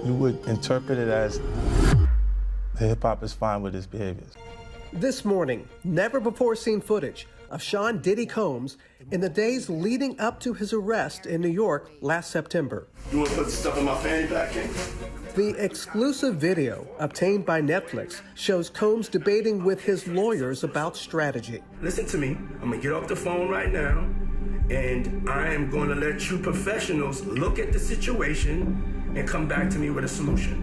you would interpret it as the hip-hop is fine with his behaviors. This morning, never-before-seen footage of Sean Diddy Combs in the days leading up to his arrest in New York last September. You want to put the stuff in my fanny pack, King? The exclusive video obtained by Netflix shows Combs debating with his lawyers about strategy. Listen to me. I'm going to get off the phone right now, and I am going to let you professionals look at the situation and come back to me with a solution.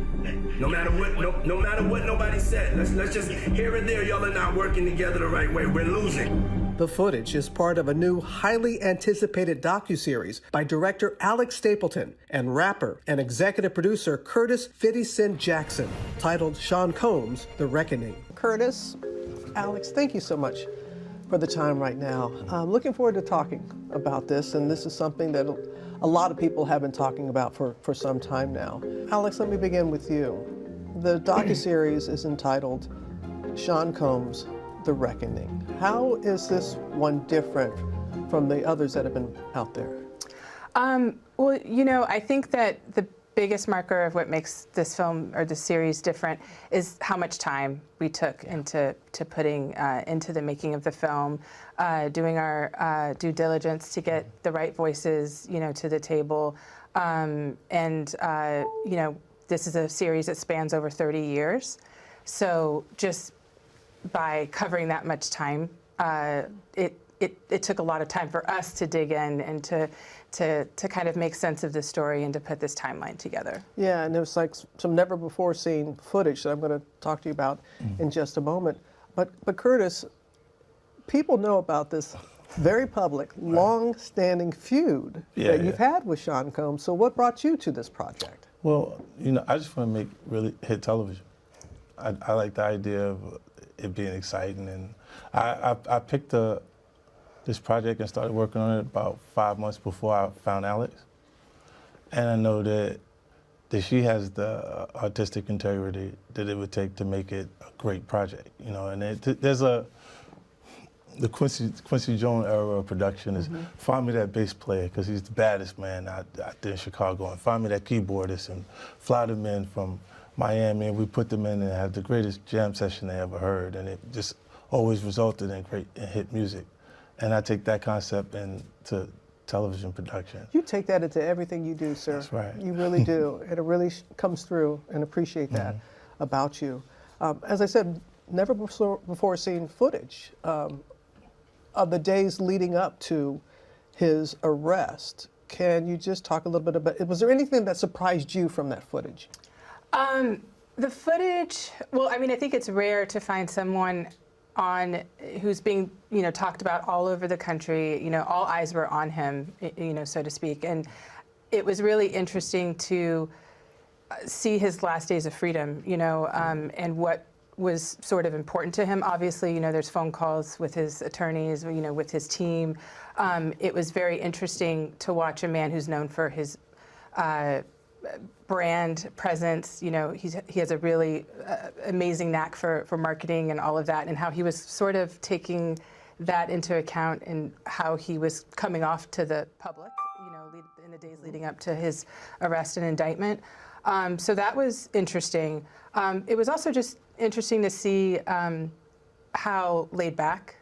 No matter what, no matter what nobody said. Let's just here and there, y'all are not working together the right way. We're losing. The footage is part of a new, highly anticipated docuseries by director Alex Stapleton and rapper and executive producer Curtis 50 Cent Jackson, titled Sean Combs: The Reckoning. Curtis, Alex, thank you so much for the time right now. I'm looking forward to talking about this, and this is something that a lot of people have been talking about for some time now. Alex, let me begin with you. The docuseries is entitled Sean Combs: The Reckoning. How is this one different from the others that have been out there? Well, you know, I think that the biggest marker of what makes this film or this series different is how much time we took into putting into the making of the film, doing our due diligence to get the right voices, you know, to the table, and you know, this is a series that spans over 30 years, so just by covering that much time, it took a lot of time for us to dig in and to kind of make sense of this story and to put this timeline together. Yeah, and there's like some never-before-seen footage that I'm going to talk to you about in just a moment. But Curtis, people know about this very public, long-standing feud that you've had with Sean Combs. So what brought you to this project? Well, you know, I just want to make really hit television. I like the idea of it being exciting, and I picked this project and started working on it about 5 months before I found Alex. And I know that she has the artistic integrity that it would take to make it a great project, you know. And there's the Quincy Jones era of production is find me that bass player because he's the baddest man out there in Chicago, and find me that keyboardist and fly them in from Miami, and we put them in and had the greatest jam session they ever heard, and it just always resulted in great and hit music. And I take that concept into television production. You take that into everything you do, sir. That's right. You really do. And it really comes through, and appreciate that about you. As I said, never before seen footage of the days leading up to his arrest. Can you just talk a little bit about, was there anything that surprised you from that footage? The footage, well, I mean, I think it's rare to find someone who's being, you know, talked about all over the country. You know, all eyes were on him, you know, so to speak. And it was really interesting to see his last days of freedom, you know, and what was sort of important to him. Obviously, you know, there's phone calls with his attorneys, you know, with his team. It was very interesting to watch a man who's known for his brand presence. You know, he has a really amazing knack for marketing and all of that, and how he was sort of taking that into account and how he was coming off to the public, you know, in the days leading up to his arrest and indictment. So that was interesting. It was also just interesting to see how laid back